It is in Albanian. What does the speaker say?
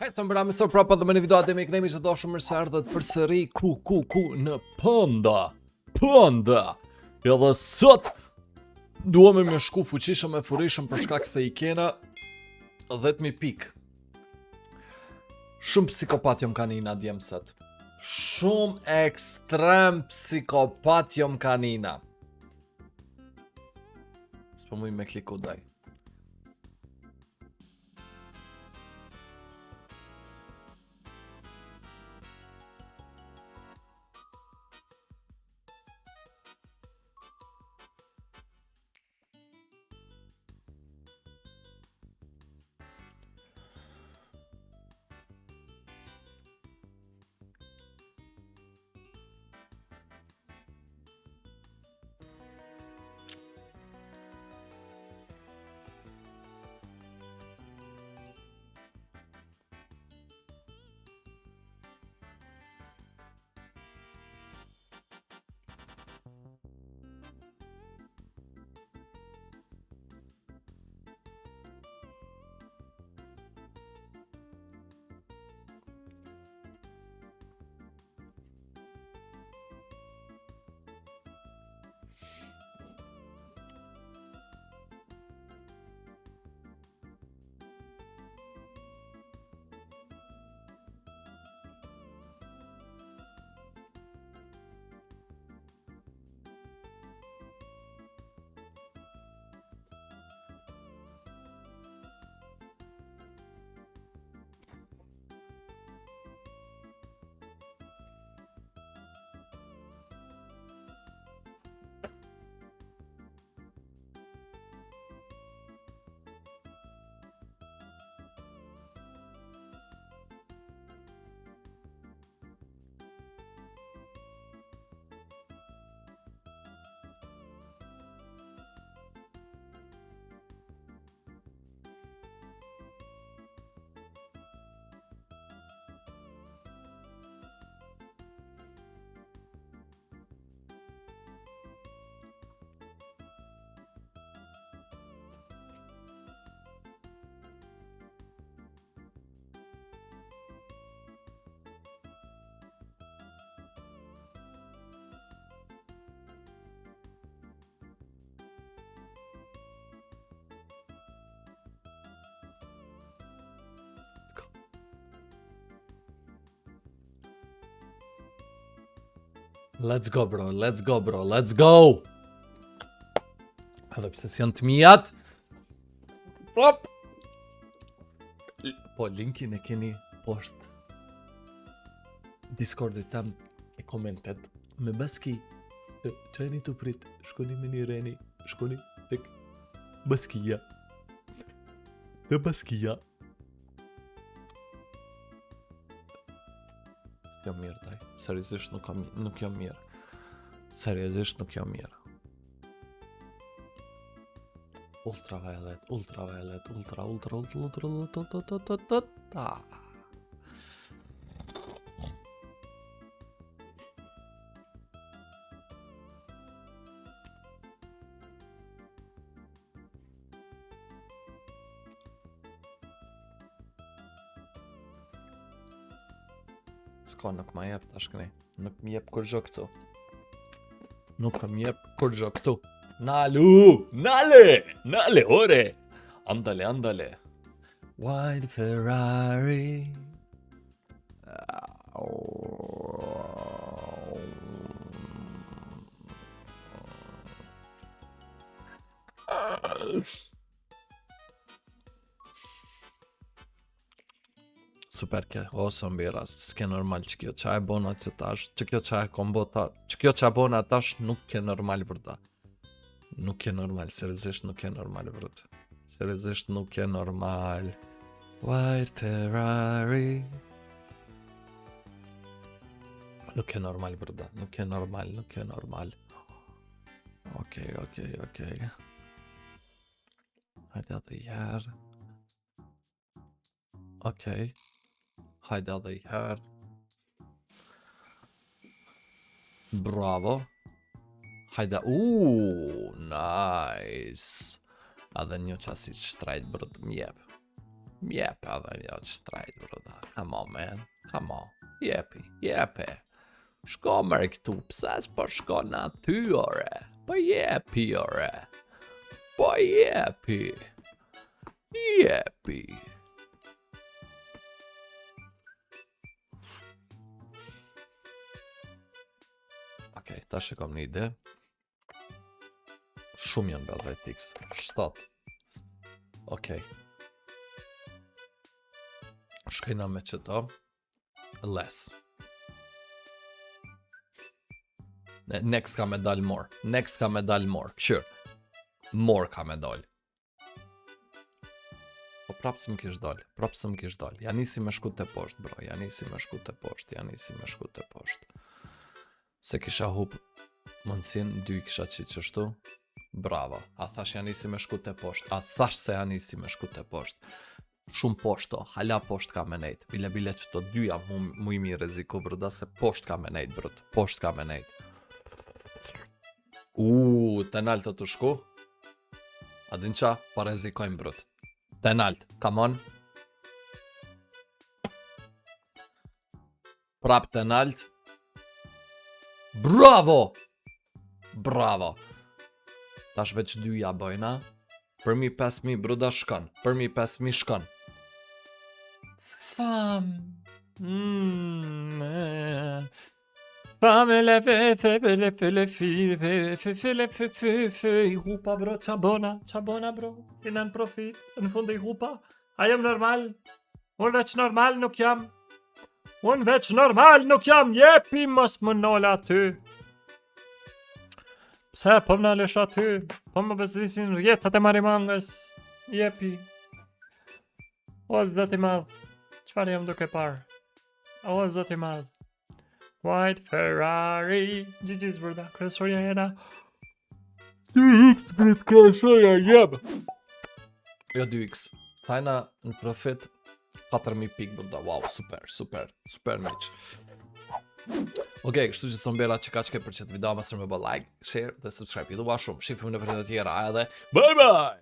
Hejtë më bëra so prapa dhe me një video atë me kënemi që do shumë se ardhët përsëri ku në Panda. Edhe sot duam me shku fuqishëm e furishëm për shkak se i kena 10.000 pik. Shumë psikopat jom kanina djemë sot. Shumë ekstrem psikopat jom kanina. S'po muj me kliku daj. Let's go bro, let's go bro, let's go! Edhe pse s'janë të mijat. Plop! Po, linkin e keni poshtë Discordit tam e komentet me baski. Qajni të prit, shkoni me një reni, shkoni tek baskia. Te baskia. Jam mirë taj, seriozisht nuk jam mirë. Seriozisht nuk jam mirë. Ultraviolet. S'ka, nuk ma jep tash kënej. Nuk mi jep kur gjo këtu. Nuk mi jep kur gjo këtu. Nale, ore. Andale. White Ferrari. Super ke, ose mbira, s'ke normal që kjo qa e bona që tash, që kjo qa e kombota, që kjo qa bona tash nuk ke normal vërda. Nuk ke normal, seriozisht nuk ke normal vërda. Seriozisht nuk ke normal. White Ferrari. Nuk ke normal vërda, nuk ke normal. Okej. Hajde edhe i herë. Okej. Hajde edhe i herë. Bravo. Hajde. Nice. Edhe një qasi shtrajt brët mjep. Mjep edhe një shtrajt brët. Come on, man. Come on. Jepi. Shko mërë këtu, pse s'po shkon aty, ore? Po jepi, ore. Po jepi. Okej, tash e kam një ide. Shumë janë bell Tix. 7. Okej. Shkojna me qëto. Less. Next ka me dal more. Këshyr. More ka me dal. Po prapë s'm kish dal. Ja nisi me shku të poshtë, bro. Ja nisi me shku të poshtë. Se kisha hup mundësin, 2 kisha qitë qështu. Bravo. A thash ja nisi me shku të poshtë. A thash se ja nisi me shku të poshtë. Shumë poshto, hala poshtë ka me nejt. Bile që të dyja mu i mi reziku brda se poshtë ka me nejt, brët. Poshtë ka me nejt. Të naltë të shku. A din qa? Pa rezikojmë brët. Të naltë, come on. Prap të naltë. Bravo! Tash veç dyja bojna. Për mi 5.000 bruda shkon. Shkon. I hupa bro, qabona bro. Jena në profit, në fund i hupa. A jem normal? Unë veç normal nuk jam. Jepi mos më nola aty. Pse po më nalesh aty? Po më bezdisin rjetat e marimangës. Jepi. O zoti madh. Çfarë jam duke parë? O zoti madh. White Ferrari. GG's brother. Kresoria jena. 2x brit kresoria jem. Jo 2x. Thajna në profit 4.000 pik brda. Wow, super miq. Okej, kështu që son bera që ka që për qëtë video, mësër me bë like, share dhe subscribe. I dua shumë, shifim në video tjera edhe bye bye!